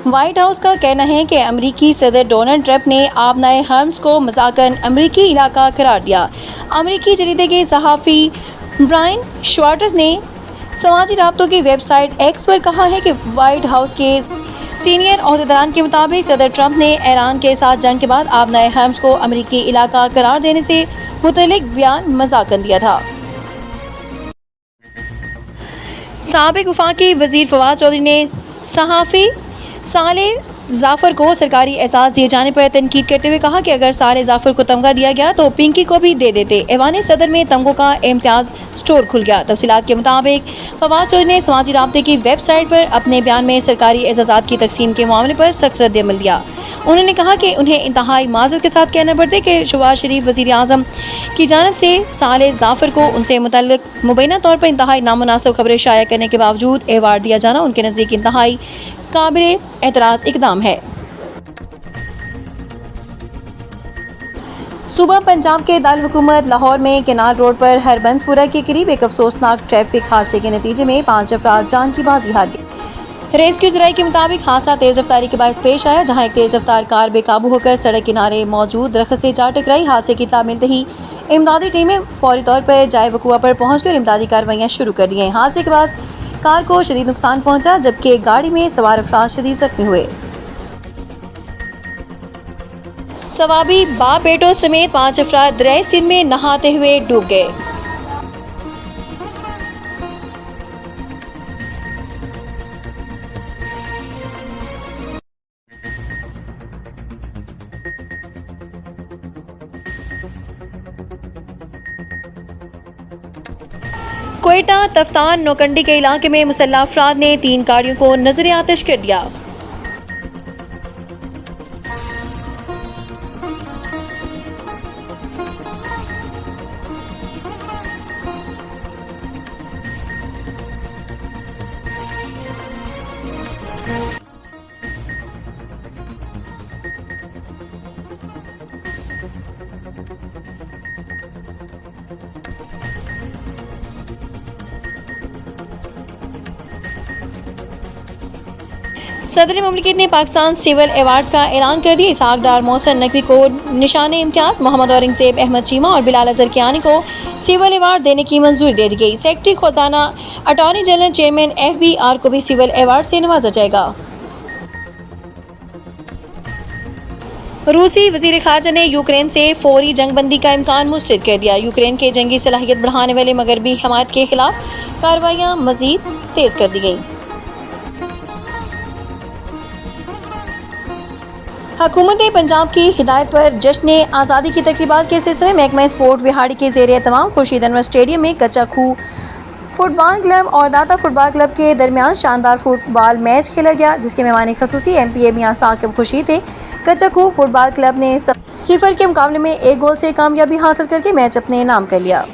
White house का कहना है कि अमेरिकी सदर डोनाल्ड ट्रंप ने आबनाए हर्म्स को मजाकन अमेरिकी इलाका करार दिया। अमेरिकी जरीदे के सहाफ़ी ब्रायन श्वार्ट्ज़ ने समाजी राब्तों की वेबसाइट एक्स पर कहा है कि व्हाइट हाउस के सीनियर ओहदेदारान के मुताबिक सदर ट्रंप ने ईरान के साथ जंग के बाद आबनाए हर्म्स को अमेरिकी इलाका करार देने से मुतल्लिक बयान मजाकन दिया था। साबिक वफाकी वजीर फवाद चौधरी ने सहाफ़ी साले जाफ़र को सरकारी एजाज़ दिए जाने पर तनकीद करते हुए कहा कि अगर साले जाफ़र को तमगा दिया गया तो पिंकी को भी दे देते। ऐवान सदर में तमगों का इम्तियाज़ स्टोर खुल गया। तफसीलात के मुताबिक फवाद चौधरी ने समाजी राब्ते की वेबसाइट पर अपने बयान में सरकारी एजाज़ात की तकसीम के मामले पर सख्त रद्द-ए-अमल दिया। उन्होंने कहा कि उन्हें इंतहाई माज़रत के साथ कहना पड़ता है कि शहबाज शरीफ वज़ीर आज़म की जानिब से साले जाफ़र को उनसे मुतल्लिक़ मुबैना तौर पर इंतहाई नामुनासिब खबरें शाया करने के बावजूद एवार्ड दिया जाना उनके नज़दीक इंतहाई काबिल एतराज़ इक़दाम है। सूबा पंजाब के दारुल हुकूमत लाहौर में केनाल रोड पर हरबंसपुरा के करीब एक अफसोसनाक ट्रैफिक हादसे के नतीजे में 5 अफराद जान की बाजी हार गए। रेस्क्यू ज़राए के मुताबिक हादसा तेज़ रफ्तारी के बायस पेश आया, जहां एक तेज़ रफ्तार कार बेकाबू होकर सड़क किनारे मौजूद दरख्त से जा टकराई। हादसे की इत्तला मिलते ही इमदादी टीमें फौरी तौर पर जाए वक़ूआ पर पहुँचकर इमदादी कार्रवाइयाँ शुरू कर दी हैं। हादसे के बाद कार को शदीद नुकसान पहुँचा, जबकि गाड़ी में सवार अफराद शदीद ज़ख्मी हुए। सवाबी बाप बेटों समेत 5 अफराद दरियाए सिंध में नहाते हुए डूब गए। कोयटा तफ्तान नौकंडी के इलाके में मुसल्लह अफराद ने 3 गाड़ियों को नजर आतिश कर दिया। सदर ममलिकत ने पाकिस्तान सिविल अवार्ड्स का ऐलान कर दिया। इसहाक डार मोहसन नकवी को निशान इम्तियाज़, मोहम्मद औरंगज़ेब अहमद चीमा और बिलाल अजहर कियानी को सिविल अवार्ड देने की मंजूरी दे दी गई। सेक्रेटरी खजाना अटॉर्नी जनरल चेयरमैन FBR को भी सिविल अवार्ड से नवाजा जाएगा। रूसी वज़ीर ख़ारजा ने यूक्रेन से फौरी जंगबंदी का इम्कान मुस्तरद कर दिया। यूक्रेन के जंगी सलाहियत बढ़ाने वाले मगरबी हमायत के खिलाफ कार्रवाइयाँ मज़ीद तेज़ कर दी गई। हुकूमत पंजाब की हिदायत पर जश्न आज़ादी की तकरीबात के सिलसिले में महकमा स्पोर्ट विहाड़ी के ज़ेर एहतमाम खुर्शीद अनवर स्टेडियम में कच्चा खूह फुटबॉल क्लब और दाता फुटबॉल क्लब के दरमियान शानदार फुटबॉल मैच खेला गया, जिसके मेहमान खसूसी MPA मियां साकिब खुर्शीद थे। कच्चा खूह फुटबॉल क्लब ने 0 के मुकाबले में 1 गोल से कामयाबी हासिल करके मैच अपने नाम कर लिया।